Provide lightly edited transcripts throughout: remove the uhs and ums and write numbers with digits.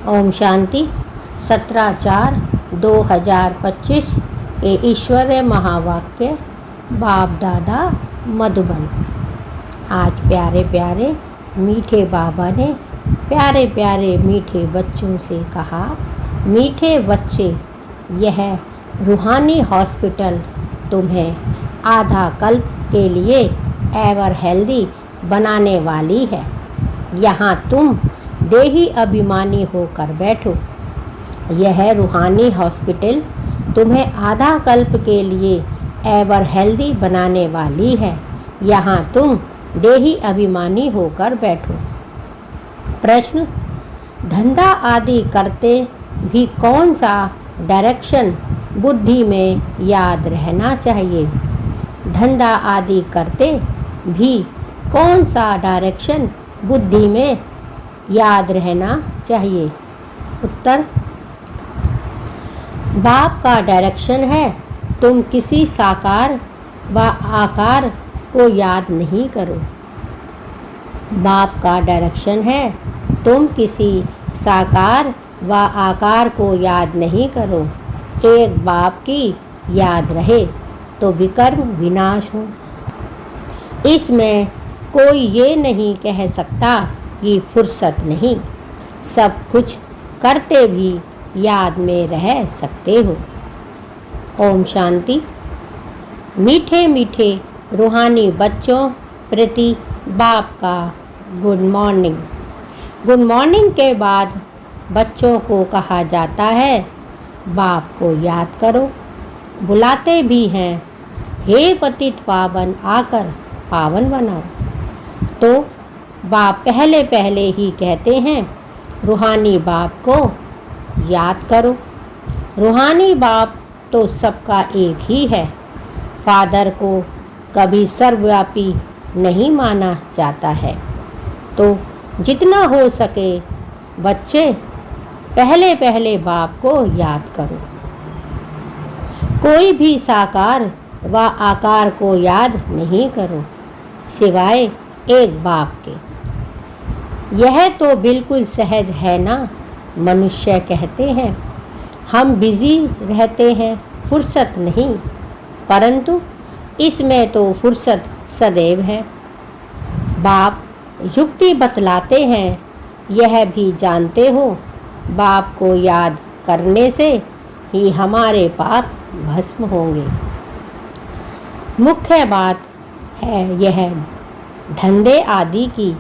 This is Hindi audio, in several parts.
ओम शांति। 17/4/2025 के ईश्वरीय महावाक्य बाप दादा मधुबन। आज प्यारे प्यारे मीठे बाबा ने प्यारे प्यारे मीठे बच्चों से कहा, मीठे बच्चे, यह रूहानी हॉस्पिटल तुम्हें आधा कल्प के लिए एवर हेल्दी बनाने वाली है। यहाँ तुम देही अभिमानी होकर बैठो। यह रूहानी हॉस्पिटल तुम्हें आधा कल्प के लिए एवर हेल्दी बनाने वाली है। यहाँ तुम देही अभिमानी होकर बैठो। प्रश्न, धंधा आदि करते भी कौन सा डायरेक्शन बुद्धि में याद रहना चाहिए? धंधा आदि करते भी कौन सा डायरेक्शन बुद्धि में याद रहना चाहिए? उत्तर, बाप का डायरेक्शन है तुम किसी साकार व आकार को याद नहीं करो। बाप का डायरेक्शन है तुम किसी साकार व आकार को याद नहीं करो। एक बाप की याद रहे तो विकर्म विनाश हो। इसमें कोई ये नहीं कह सकता कि फुर्सत नहीं, सब कुछ करते भी याद में रह सकते हो। ओम शांति। मीठे मीठे रूहानी बच्चों प्रति बाप का गुड मॉर्निंग। गुड मॉर्निंग के बाद बच्चों को कहा जाता है, बाप को याद करो। बुलाते भी हैं, हे पतित पावन आकर पावन बनाओ। तो बाप पहले पहले ही कहते हैं, रूहानी बाप को याद करो। रूहानी बाप तो सबका एक ही है। फादर को कभी सर्वव्यापी नहीं माना जाता है। तो जितना हो सके बच्चे पहले पहले बाप को याद करो। कोई भी साकार व आकार को याद नहीं करो सिवाय एक बाप के। यह तो बिल्कुल सहज है ना। मनुष्य कहते हैं हम बिजी रहते हैं, फुर्सत नहीं, परंतु इसमें तो फुर्सत सदैव है। बाप युक्ति बतलाते हैं, यह भी जानते हो बाप को याद करने से ही हमारे पाप भस्म होंगे। मुख्य बात है यह धंधे आदि की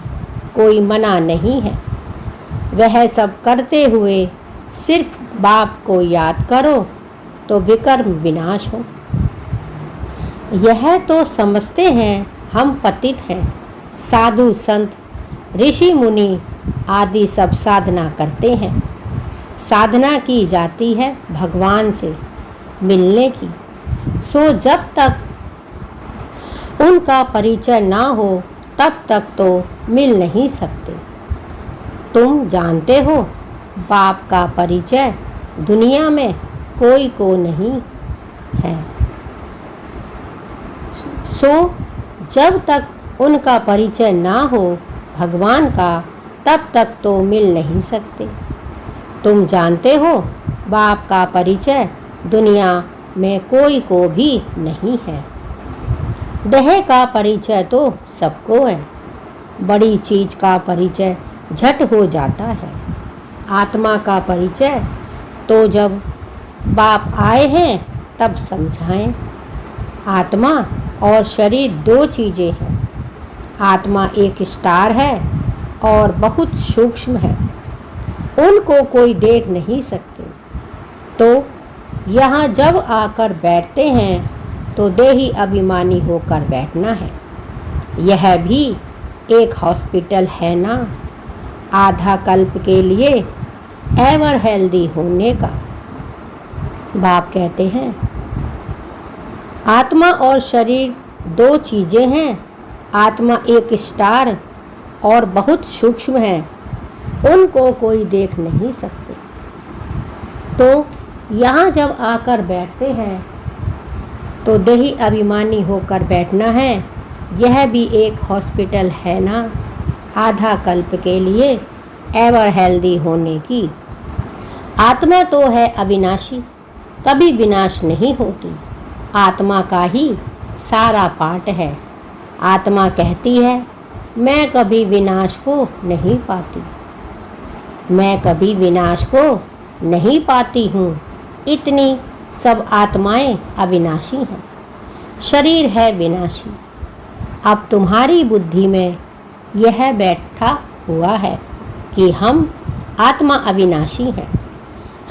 कोई मना नहीं है। वह सब करते हुए सिर्फ बाप को याद करो तो विकर्म विनाश हो। यह तो समझते हैं हम पतित हैं। साधु संत ऋषि मुनि आदि सब साधना करते हैं। साधना की जाती है भगवान से मिलने की। सो जब तक उनका परिचय ना हो तब तक तो मिल नहीं सकते। तुम जानते हो बाप का परिचय दुनिया में कोई को नहीं है। सो जब तक उनका परिचय ना हो भगवान का तब तक तो मिल नहीं सकते। तुम जानते हो बाप का परिचय दुनिया में कोई को भी नहीं है। देह का परिचय तो सबको है। बड़ी चीज का परिचय झट हो जाता है। आत्मा का परिचय तो जब बाप आए हैं तब समझाएं। आत्मा और शरीर दो चीज़ें हैं। आत्मा एक स्टार है और बहुत सूक्ष्म है, उनको कोई देख नहीं सकते। तो यहाँ जब आकर बैठते हैं तो देही अभिमानी होकर बैठना है। यह भी एक हॉस्पिटल है ना, आधा कल्प के लिए एवर हेल्दी होने का। बाप कहते हैं आत्मा और शरीर दो चीज़ें हैं। आत्मा एक स्टार और बहुत सूक्ष्म है, उनको कोई देख नहीं सकते। तो यहाँ जब आकर बैठते हैं तो देही अभिमानी होकर बैठना है। यह भी एक हॉस्पिटल है ना, आधा कल्प के लिए एवर हेल्दी होने की। आत्मा तो है अविनाशी, कभी विनाश नहीं होती। आत्मा का ही सारा पाठ है। आत्मा कहती है, मैं कभी विनाश को नहीं पाती, मैं कभी विनाश को नहीं पाती हूँ। इतनी सब आत्माएं अविनाशी हैं। शरीर है विनाशी। अब तुम्हारी बुद्धि में यह बैठा हुआ है कि हम आत्मा अविनाशी हैं।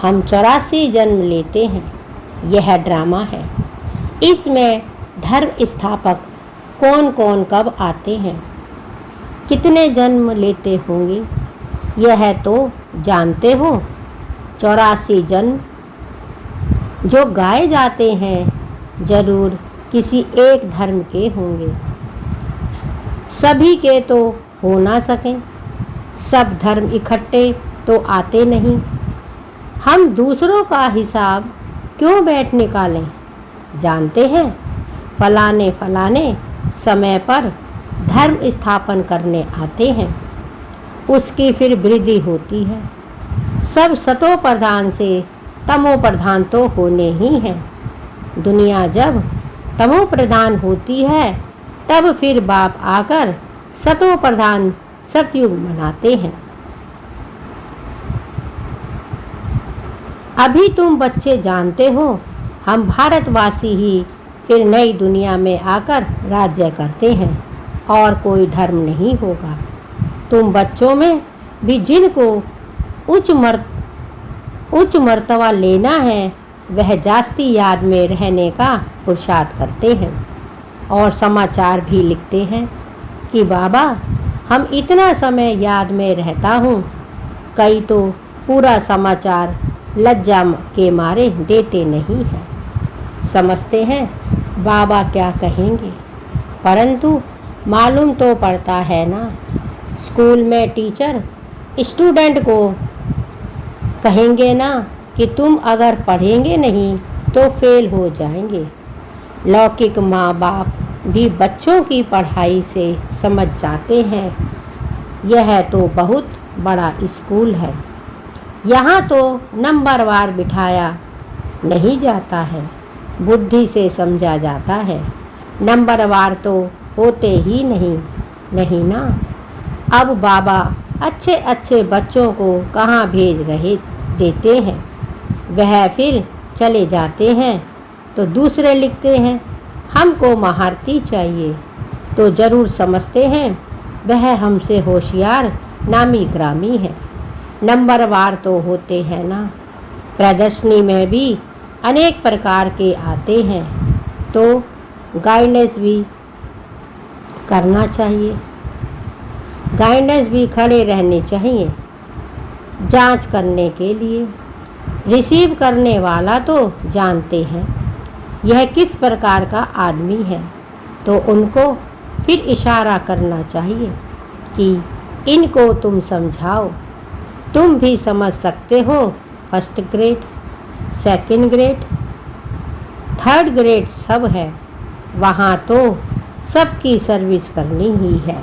हम 84 जन्म लेते हैं। यह ड्रामा है। इसमें धर्म स्थापक कौन कौन कब आते हैं, कितने जन्म लेते होंगे, यह तो जानते हो। 84 जन्म जो गाए जाते हैं जरूर किसी एक धर्म के होंगे। सभी के तो हो ना सकें, सब धर्म इकट्ठे तो आते नहीं। हम दूसरों का हिसाब क्यों बैठ निकालें। जानते हैं, फलाने फलाने समय पर धर्म स्थापन करने आते हैं, उसकी फिर वृद्धि होती है। सब सतो प्रधान से तमो प्रधान तो होने ही हैं। दुनिया जब तमो प्रधान होती है तब फिर बाप आकर सतो प्रधान सतयुग मनाते हैं। अभी तुम बच्चे जानते हो, हम भारतवासी ही फिर नई दुनिया में आकर राज्य करते हैं और कोई धर्म नहीं होगा। तुम बच्चों में भी जिनको उच्च मर्तबा लेना है वह जास्ती याद में रहने का पुरुषार्थ करते हैं और समाचार भी लिखते हैं कि बाबा हम इतना समय याद में रहता हूँ। कई तो पूरा समाचार लज्जा के मारे देते नहीं हैं। समझते हैं बाबा क्या कहेंगे, परंतु मालूम तो पड़ता है ना। स्कूल में टीचर स्टूडेंट को कहेंगे ना कि तुम अगर पढ़ेंगे नहीं तो फेल हो जाएंगे। लौकिक माँ बाप भी बच्चों की पढ़ाई से समझ जाते हैं। यह तो बहुत बड़ा स्कूल है। यहाँ तो नंबरवार बिठाया नहीं जाता है, बुद्धि से समझा जाता है। नंबरवार तो होते ही नहीं ना। अब बाबा अच्छे अच्छे बच्चों को कहाँ भेज रहे देते हैं, वह फिर चले जाते हैं तो दूसरे लिखते हैं हमको महारती चाहिए, तो ज़रूर समझते हैं वह हमसे होशियार नामी ग्रामी है। नंबरवार तो होते हैं ना। प्रदर्शनी में भी अनेक प्रकार के आते हैं, तो गाइडेंस भी करना चाहिए। गाइडेंस भी खड़े रहने चाहिए जांच करने के लिए। रिसीव करने वाला तो जानते हैं यह किस प्रकार का आदमी है, तो उनको फिर इशारा करना चाहिए कि इनको तुम समझाओ। तुम भी समझ सकते हो। First grade, second grade, third grade सब है। वहाँ तो सबकी सर्विस करनी ही है।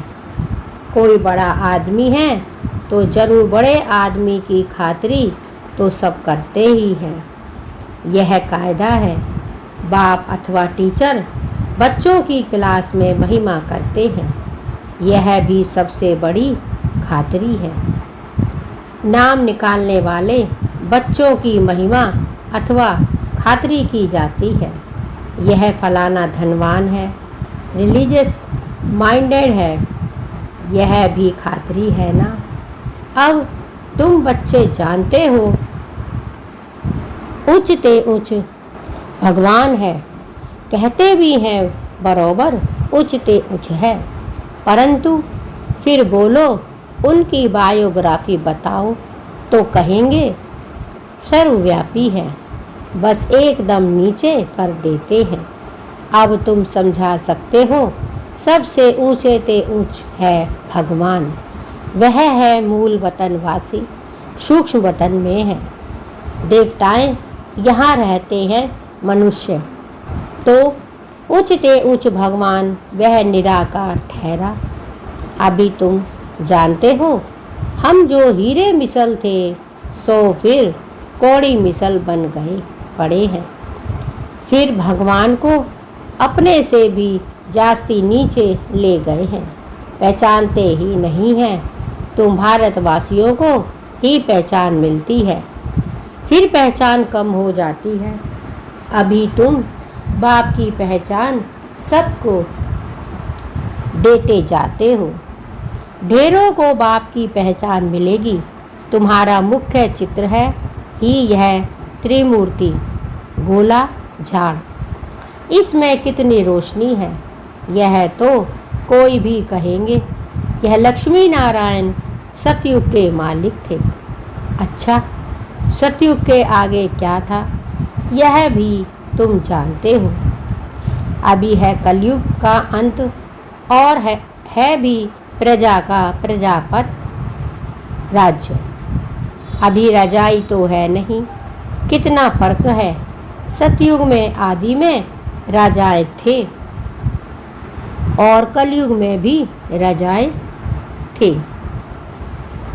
कोई बड़ा आदमी है तो ज़रूर बड़े आदमी की खातिरी तो सब करते ही हैं। यह कायदा है। बाप अथवा टीचर बच्चों की क्लास में महिमा करते हैं। यह भी सबसे बड़ी खातिरी है। नाम निकालने वाले बच्चों की महिमा अथवा खातिरी की जाती है। यह फलाना धनवान है, रिलीजियस माइंडेड है, यह भी खातिरी है ना। अब तुम बच्चे जानते हो उच्च ते उच्च भगवान है, कहते भी हैं बरोबर उच्च ते उच्च है, परंतु फिर बोलो उनकी बायोग्राफी बताओ तो कहेंगे सर्वव्यापी है, बस एकदम नीचे कर देते हैं। अब तुम समझा सकते हो सबसे ऊंचे ते ऊंच है भगवान। वह है मूल वतन वासी, सूक्ष्म वतन में है। देवताएं यहाँ रहते हैं मनुष्य, तो उच्च ते उच्च भगवान वह निराकार ठहरा। अभी तुम जानते हो हम जो हीरे मिसल थे सो फिर कौड़ी मिसल बन गए पड़े हैं। फिर भगवान को अपने से भी जास्ती नीचे ले गए हैं। पहचानते ही नहीं हैं। तुम भारतवासियों को ही पहचान मिलती है, फिर पहचान कम हो जाती है। अभी तुम बाप की पहचान सबको देते जाते हो। ढेरों को बाप की पहचान मिलेगी। तुम्हारा मुख्य चित्र है ही यह त्रिमूर्ति गोला झाड़। इसमें कितनी रोशनी है, यह तो कोई भी कहेंगे। यह लक्ष्मी नारायण सतयुग के मालिक थे। अच्छा, सतयुग के आगे क्या था, यह भी तुम जानते हो। अभी है कलयुग का अंत और है भी प्रजा का प्रजापत राज्य। अभी रजाई तो है नहीं। कितना फर्क है। सतयुग में आदि में राजाएं थे और कलयुग में भी राजाएं थे।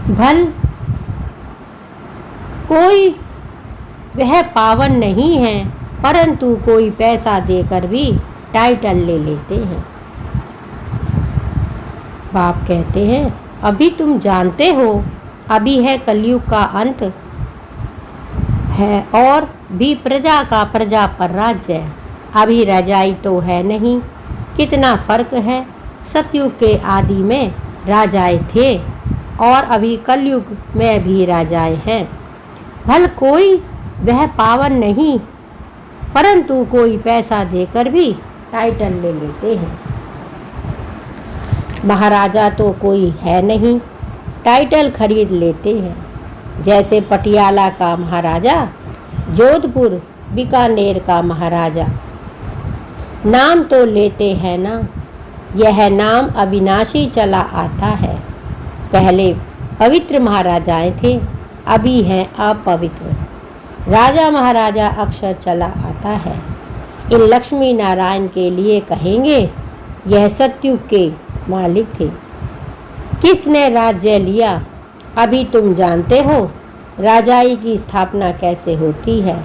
भल कोई वह पावन नहीं है, परंतु कोई पैसा देकर भी टाइटल ले लेते हैं। बाप कहते हैं, अभी तुम जानते हो, अभी है कलयुग का अंत है और भी प्रजा का प्रजा पर राज्य है। अभी रजाई तो है नहीं। कितना फर्क है। सतयुग के आदि में राजाएं थे और अभी कलयुग में भी राजाएं हैं। भल कोई वह पावन नहीं, परंतु कोई पैसा देकर भी टाइटल ले लेते हैं। महाराजा तो कोई है नहीं, टाइटल खरीद लेते हैं। जैसे पटियाला का महाराजा, जोधपुर बीकानेर का महाराजा। नाम तो लेते हैं ना, यह नाम अविनाशी चला आता है। पहले पवित्र महाराजाएं थे, अभी हैं अपवित्र। राजा महाराजा अक्षर चला आता है। इन लक्ष्मी नारायण के लिए कहेंगे, यह सतयुग के मालिक थे। किसने राज्य लिया, अभी तुम जानते हो। राजाई की स्थापना कैसे होती है।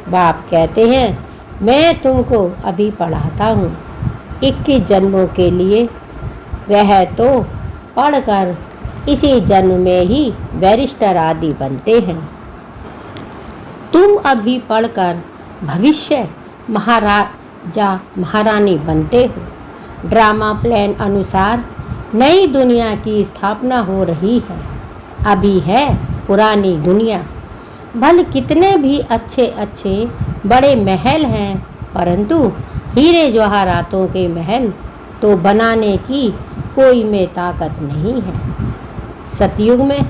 बाप कहते हैं, मैं तुमको अभी पढ़ाता हूँ 21 जन्मों के लिए। वह तो पढ़कर इसी जन्म में ही बैरिस्टर आदि बनते हैं। तुम अभी पढ़कर भविष्य महाराजा महारानी बनते हो। ड्रामा प्लान अनुसार नई दुनिया की स्थापना हो रही है। अभी है पुरानी दुनिया। भले कितने भी अच्छे अच्छे बड़े महल हैं, परंतु हीरे जवाहरातों के महल तो बनाने की कोई में ताकत नहीं है। सतयुग में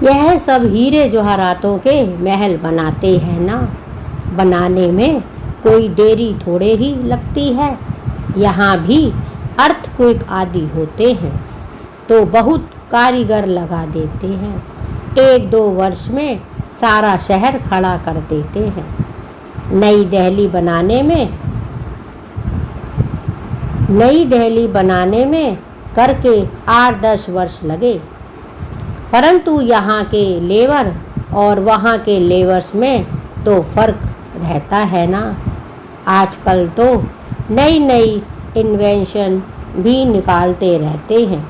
यह सब हीरे जवाहरातों के महल बनाते हैं ना। बनाने में कोई देरी थोड़े ही लगती है। यहाँ भी अर्थक्वेक आदि होते हैं तो बहुत कारीगर लगा देते हैं। 1-2 वर्ष में सारा शहर खड़ा कर देते हैं। नई दिल्ली बनाने में करके 8-10 वर्ष लगे, परंतु यहाँ के लेबर और वहाँ के लेबर्स में तो फर्क रहता है ना। आजकल तो नई नई इन्वेंशन भी निकालते रहते हैं।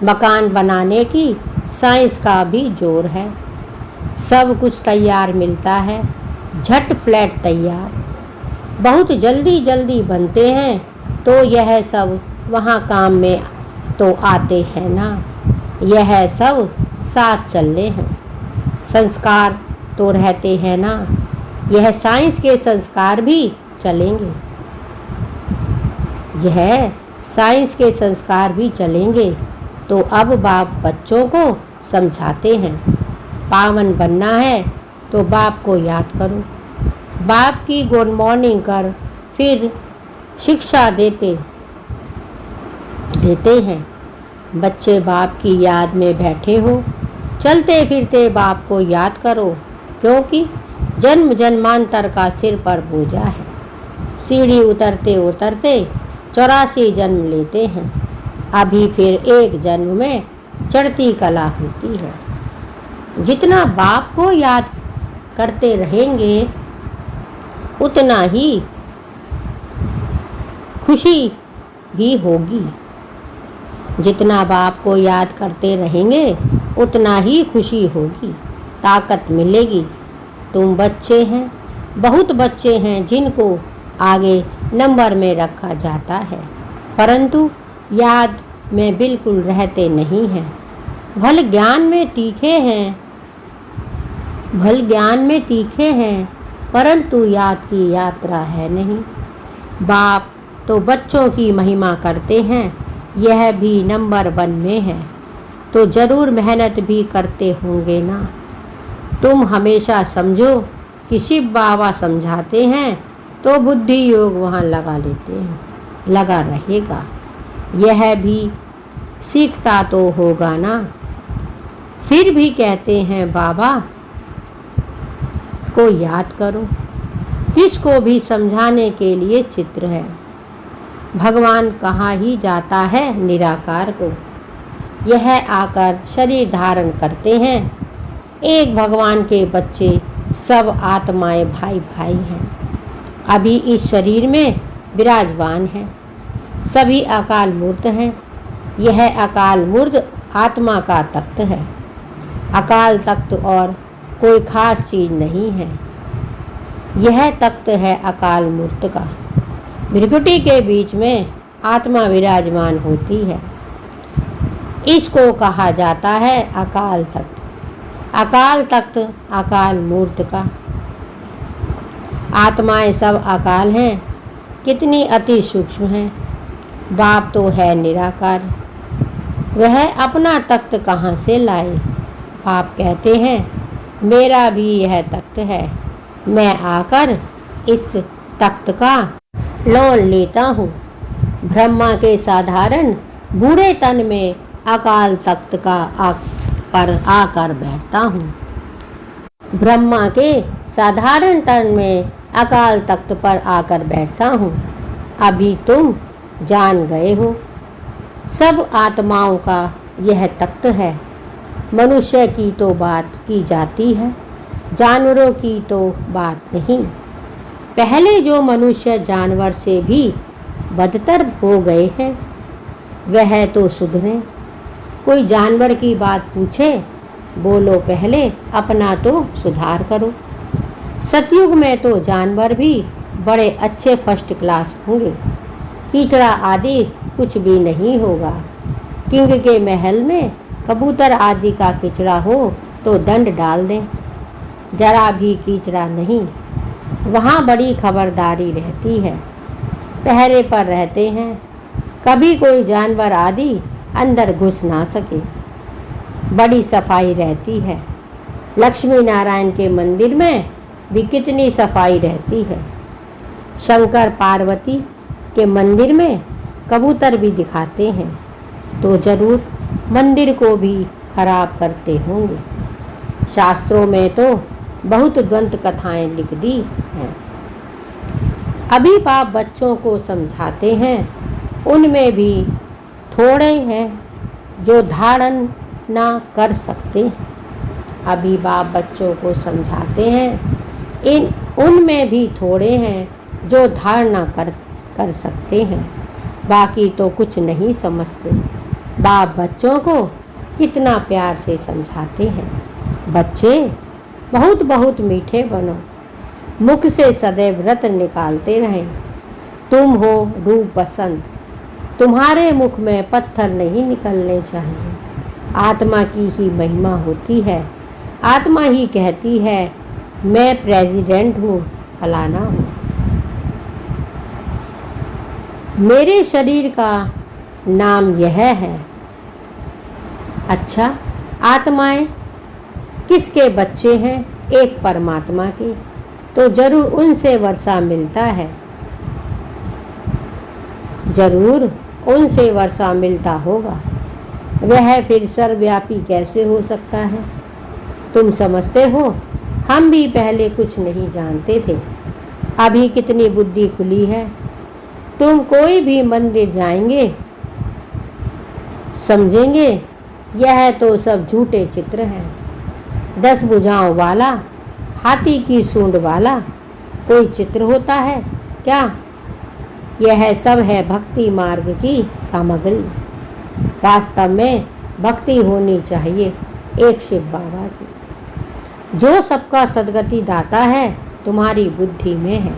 मकान बनाने की साइंस का भी जोर है। सब कुछ तैयार मिलता है, झट फ्लैट तैयार। बहुत जल्दी जल्दी बनते हैं तो यह सब वहाँ काम में तो आते हैं ना। यह सब साथ चलने हैं। संस्कार तो रहते हैं ना। यह साइंस के संस्कार भी चलेंगे। यह साइंस के संस्कार भी चलेंगे। तो अब बाप बच्चों को समझाते हैं, पावन बनना है तो बाप को याद करो। बाप की गुड मॉर्निंग कर फिर शिक्षा देते हैं। बच्चे बाप की याद में बैठे हो, चलते फिरते बाप को याद करो, क्योंकि जन्म जन्मांतर का सिर पर बोझा है। सीढ़ी उतरते उतरते 84 जन्म लेते हैं। अभी फिर एक जन्म में चढ़ती कला होती है। जितना बाप को याद करते रहेंगे उतना ही खुशी भी होगी। जितना बाप को याद करते रहेंगे उतना ही खुशी होगी, ताकत मिलेगी। तुम बच्चे हैं, बहुत बच्चे हैं जिनको आगे नंबर में रखा जाता है, परंतु याद में बिल्कुल रहते नहीं हैं। भल ज्ञान में तीखे हैं, परंतु याद की यात्रा है नहीं। बाप तो बच्चों की महिमा करते हैं, यह भी नंबर 1 में है, तो ज़रूर मेहनत भी करते होंगे ना। तुम हमेशा समझो कि शिव बाबा समझाते हैं तो बुद्धि योग वहाँ लगा लेते हैं, लगा रहेगा। यह भी सीखता तो होगा ना। फिर भी कहते हैं बाबा को याद करो। किसको भी समझाने के लिए चित्र है। भगवान कहाँ ही जाता है निराकार को। यह आकर शरीर धारण करते हैं। एक भगवान के बच्चे सब आत्माएं भाई भाई हैं। अभी इस शरीर में विराजमान हैं। सभी अकाल मूर्त हैं। यह अकाल मूर्त आत्मा का तख्त है। अकाल तख्त और कोई खास चीज़ नहीं है। यह तख्त है अकाल मूर्त का। भृकुटी के बीच में आत्मा विराजमान होती है। इसको कहा जाता है अकाल तख्त। अकाल तख्त अकाल मूर्त का। आत्माएं सब अकाल हैं, कितनी अति सूक्ष्म हैं। बाप तो है निराकार, वह अपना तख्त कहाँ से लाए। आप कहते हैं मेरा भी यह तख्त है, मैं आकर इस तख्त का लोन लेता हूँ। ब्रह्मा के साधारण बूढ़े तन में अकाल तख्त का पर आकर बैठता हूँ। ब्रह्मा के साधारण तन में अकाल तख्त पर आकर बैठता हूँ। अभी तुम जान गए हो, सब आत्माओं का यह तख्त है। मनुष्य की तो बात की जाती है, जानवरों की तो बात नहीं। पहले जो मनुष्य जानवर से भी बदतर हो गए हैं, वह तो सुधरे। कोई जानवर की बात पूछे, बोलो पहले अपना तो सुधार करो। सतयुग में तो जानवर भी बड़े अच्छे फर्स्ट क्लास होंगे। कीचड़ा आदि कुछ भी नहीं होगा। किंग के महल में कबूतर आदि का कीचड़ा हो तो दंड डाल दें, जरा भी कीचड़ा नहीं। वहाँ बड़ी खबरदारी रहती है, पहरे पर रहते हैं, कभी कोई जानवर आदि अंदर घुस ना सके। बड़ी सफाई रहती है। लक्ष्मी नारायण के मंदिर में भी कितनी सफाई रहती है। शंकर पार्वती के मंदिर में कबूतर भी दिखाते हैं, तो जरूर मंदिर को भी खराब करते होंगे। शास्त्रों में तो बहुत द्वंद्व कथाएं लिख दी हैं। अभी बाप बच्चों को समझाते हैं, उनमें भी थोड़े हैं जो धारण ना कर सकते। अभी बाप बच्चों को समझाते हैं, उनमें भी थोड़े हैं जो धारणा कर सकते हैं, बाकी तो कुछ नहीं समझते। बाप बच्चों को कितना प्यार से समझाते हैं, बच्चे बहुत बहुत मीठे बनो, मुख से सदैव रत्न निकालते रहें। तुम हो रूप बसंत, तुम्हारे मुख में पत्थर नहीं निकलने चाहिए। आत्मा की ही महिमा होती है। आत्मा ही कहती है मैं प्रेसिडेंट हूँ, फलाना हूँ। मेरे शरीर का नाम यह है। अच्छा, आत्माएं किसके बच्चे हैं? एक परमात्मा के, तो जरूर उनसे वर्षा मिलता है, जरूर उनसे वर्षा मिलता होगा। वह फिर सर्वव्यापी कैसे हो सकता है? तुम समझते हो, हम भी पहले कुछ नहीं जानते थे, अभी कितनी बुद्धि खुली है। तुम कोई भी मंदिर जाएंगे, समझेंगे यह तो सब झूठे चित्र हैं। 10 भुजाओं वाला, हाथी की सूंड वाला कोई चित्र होता है क्या? यह सब है भक्ति मार्ग की सामग्री। वास्तव में भक्ति होनी चाहिए एक शिव बाबा की। जो सबका सदगति दाता है तुम्हारी बुद्धि में है।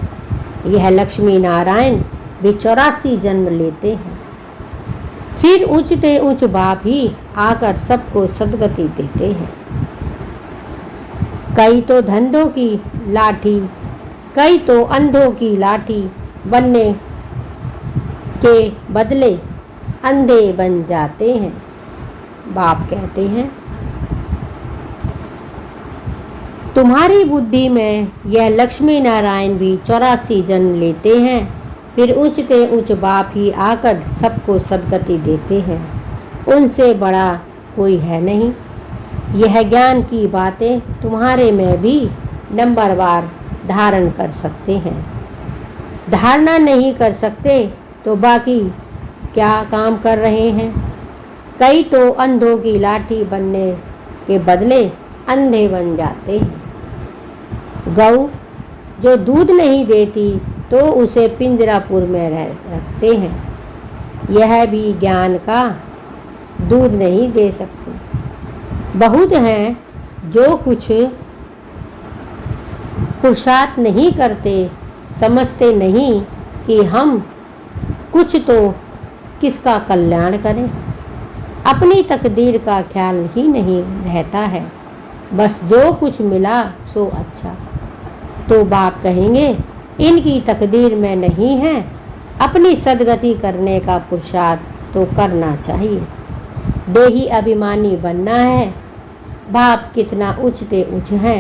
यह लक्ष्मी नारायण भी 84 जन्म लेते हैं, फिर ऊंचते ऊंच बाप ही आकर सबको सदगति देते हैं। कई तो धंधों की लाठी, कई तो अंधों की लाठी बनने के बदले अंधे बन जाते हैं। बाप कहते हैं तुम्हारी बुद्धि में यह लक्ष्मी नारायण भी 84 जन्म लेते हैं, फिर ऊंचते ऊंच बाप ही आकर सबको सदगति देते हैं। उनसे बड़ा कोई है नहीं। यह ज्ञान की बातें तुम्हारे में भी नंबरवार धारण कर सकते हैं। धारणा नहीं कर सकते तो बाकी क्या काम कर रहे हैं? कई तो अंधों की लाठी बनने के बदले अंधे बन जाते हैं। गऊ जो दूध नहीं देती तो उसे पिंजरापुर में रखते हैं। यह भी ज्ञान का दूध नहीं दे सकते। बहुत हैं जो कुछ पुरुषार्थ नहीं करते, समझते नहीं कि हम कुछ तो किसका कल्याण करें। अपनी तकदीर का ख्याल ही नहीं रहता है, बस जो कुछ मिला सो अच्छा। तो बाप कहेंगे इनकी तकदीर में नहीं है, अपनी सदगति करने का पुरुषार्थ तो करना चाहिए। देही अभिमानी बनना है। बाप कितना ऊंचते ऊंच हैं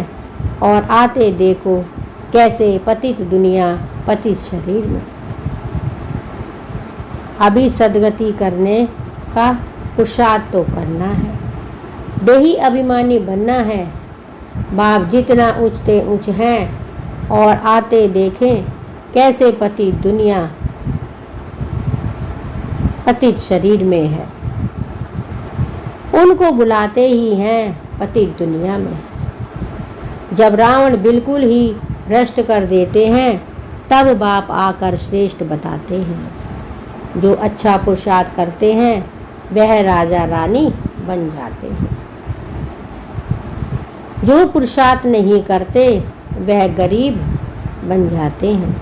और आते देखो कैसे पतित दुनिया पतित शरीर में। अभी सदगति करने का पुरुषार्थ तो करना है। देही अभिमानी बनना है। बाप जितना ऊंचते ऊंच हैं और आते देखें कैसे पतित दुनिया पतित शरीर में है। उनको बुलाते ही हैं पतित दुनिया में। जब रावण बिल्कुल ही भ्रष्ट कर देते हैं तब बाप आकर श्रेष्ठ बताते हैं। जो अच्छा पुरुषार्थ करते हैं वह राजा रानी बन जाते हैं। जो पुरुषार्थ नहीं करते वह गरीब बन जाते हैं।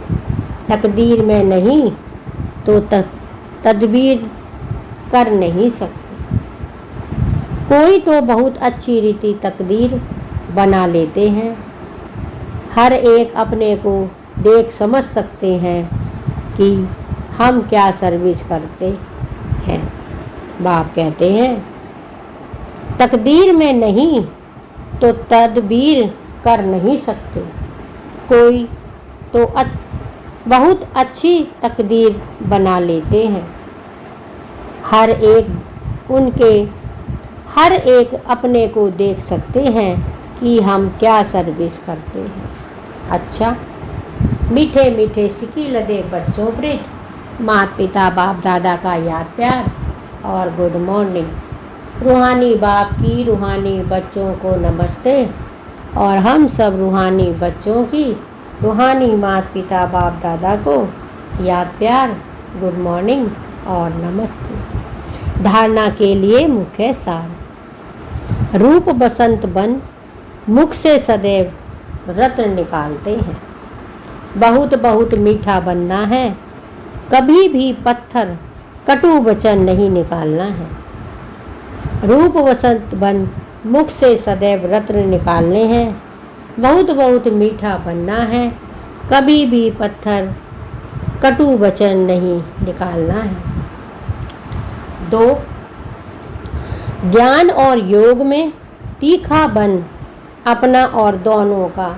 तकदीर में नहीं तो तदबीर कर नहीं सकते। कोई तो बहुत अच्छी रीति तकदीर बना लेते हैं। हर एक अपने को देख समझ सकते हैं कि हम क्या सर्विस करते हैं। बाप कहते हैं तकदीर में नहीं तो तदबीर कर नहीं सकते। कोई तो बहुत अच्छी तकदीर बना लेते हैं। हर एक अपने को देख सकते हैं कि हम क्या सर्विस करते हैं। अच्छा, मीठे मीठे सिकी लदे बच्चों प्रीत, माता पिता बाप दादा का याद प्यार और गुड मॉर्निंग। रूहानी बाप की रूहानी बच्चों को नमस्ते और हम सब रूहानी बच्चों की रूहानी माता पिता बाप दादा को याद प्यार, गुड मॉर्निंग और नमस्ते। धारणा के लिए मुख्य सार। रूप बसंत बन मुख से सदैव रत्न निकालते हैं। बहुत बहुत मीठा बनना है, कभी भी पत्थर कटु वचन नहीं निकालना है। रूप बसंत बन मुख से सदैव रत्न निकालने हैं। बहुत बहुत मीठा बनना है, कभी भी पत्थर कटु वचन नहीं निकालना है। 2. ज्ञान और योग में तीखा बन अपना और दोनों का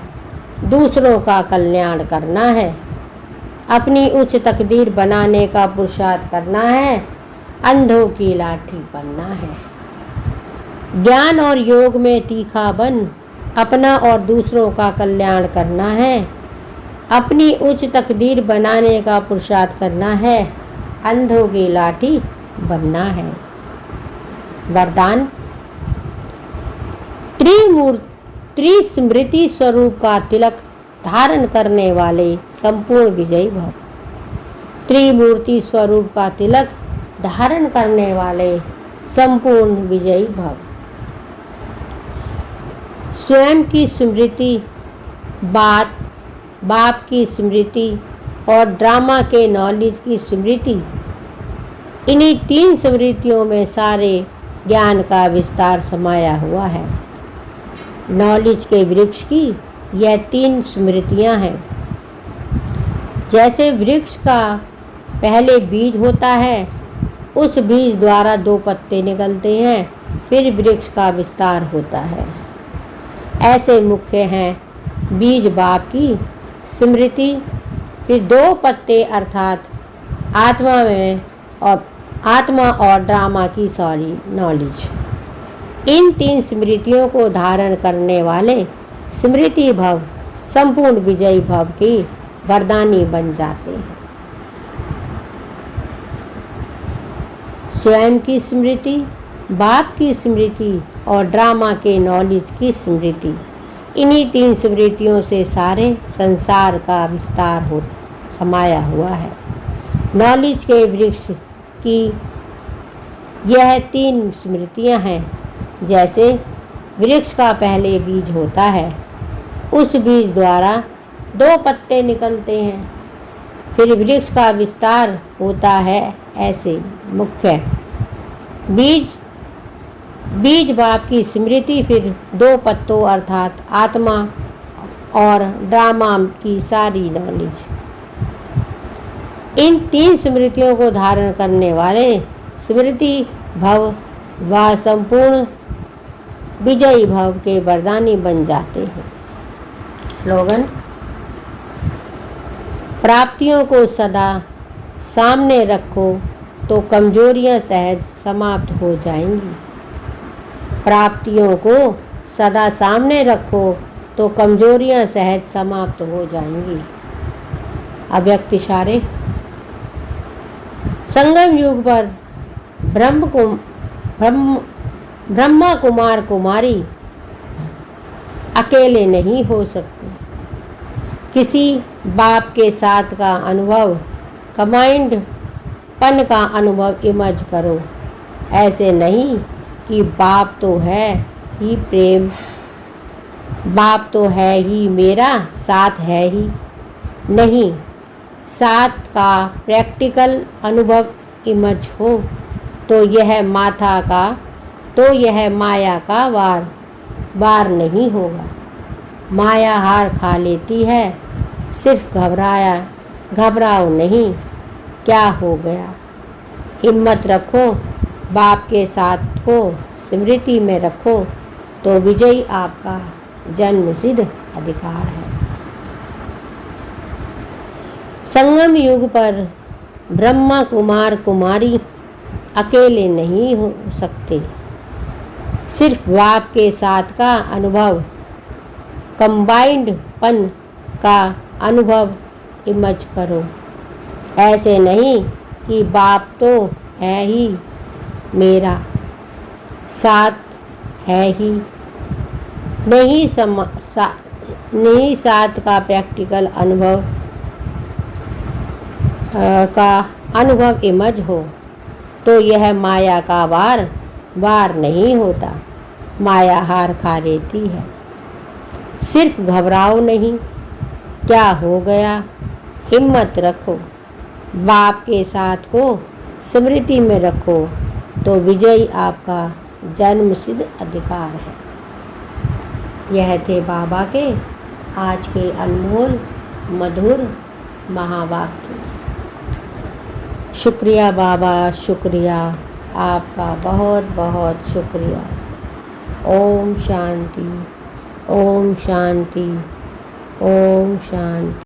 दूसरों का कल्याण करना है। अपनी उच्च तकदीर बनाने का पुरुषार्थ करना है। अंधों की लाठी बनना है। ज्ञान और योग में तीखा बन अपना और दूसरों का कल्याण करना है। अपनी उच्च तकदीर बनाने का पुरुषार्थ करना है। अंधों की लाठी बनना है। वरदान। त्रिस्मृति स्वरूप का तिलक धारण करने वाले संपूर्ण विजयी भव। त्रिमूर्ति स्वरूप का तिलक धारण करने वाले संपूर्ण विजयी भव। स्वयं की स्मृति, बाप की स्मृति और ड्रामा के नॉलेज की स्मृति, इन्हीं 3 स्मृतियों में सारे ज्ञान का विस्तार समाया हुआ है। नॉलेज के वृक्ष की यह 3 स्मृतियां हैं। जैसे वृक्ष का पहले बीज होता है, उस बीज द्वारा 2 पत्ते निकलते हैं, फिर वृक्ष का विस्तार होता है। ऐसे मुख्य हैं बीज बाप की स्मृति, फिर 2 पत्ते अर्थात आत्मा और ड्रामा की सारी नॉलेज। इन 3 स्मृतियों को धारण करने वाले स्मृति भव संपूर्ण विजयी भव की वरदानी बन जाते हैं। स्वयं की स्मृति, बाप की स्मृति और ड्रामा के नॉलेज की स्मृति, इन्हीं 3 स्मृतियों से सारे संसार का विस्तार समाया हुआ है। नॉलेज के वृक्ष की यह 3 स्मृतियां हैं। जैसे वृक्ष का पहले बीज होता है, उस बीज द्वारा 2 पत्ते निकलते हैं, फिर वृक्ष का विस्तार होता है। ऐसे मुख्य बीज बाप की स्मृति, फिर 2 पत्तों अर्थात आत्मा और ड्रामा की सारी नॉलेज। इन 3 स्मृतियों को धारण करने वाले स्मृति भव व संपूर्ण विजयी भव के वरदानी बन जाते हैं। स्लोगन: प्राप्तियों को सदा सामने रखो तो कमजोरियां सहज समाप्त हो जाएंगी। प्राप्तियों को सदा सामने रखो तो कमजोरियां सहज समाप्त हो जाएंगी। अव्यक्त इशारे: संगम युग पर ब्रह्मा कुमार कुमारी अकेले नहीं हो सकते। किसी बाप के साथ का अनुभव, कमांड पन का अनुभव इमर्ज करो। ऐसे नहीं कि बाप तो है ही प्रेम, बाप तो है ही मेरा, साथ है ही नहीं। साथ का प्रैक्टिकल अनुभव इमर्ज हो तो यह माया का वार नहीं होगा। माया हार खा लेती है, सिर्फ घबराओ नहीं, क्या हो गया। हिम्मत रखो, बाप के साथ को स्मृति में रखो तो विजयी आपका जन्म सिद्ध अधिकार है। संगम युग पर ब्रह्मा कुमार कुमारी अकेले नहीं हो सकते। सिर्फ बाप के साथ का अनुभव, कंबाइंड पन का अनुभव इमर्ज करो। ऐसे नहीं कि बाप तो है ही मेरा, साथ है ही नहीं। साथ का प्रैक्टिकल अनुभव इमर्ज हो तो यह माया का वार नहीं होता। माया हार खा लेती है, सिर्फ घबराओ नहीं, क्या हो गया। हिम्मत रखो, बाप के साथ को स्मृति में रखो तो विजयी आपका जन्म सिद्ध अधिकार है। यह थे बाबा के आज के अनमोल मधुर महावाक्य। शुक्रिया बाबा, शुक्रिया आपका, बहुत बहुत शुक्रिया। ओम शांति, ओम शांति, ओम शांति।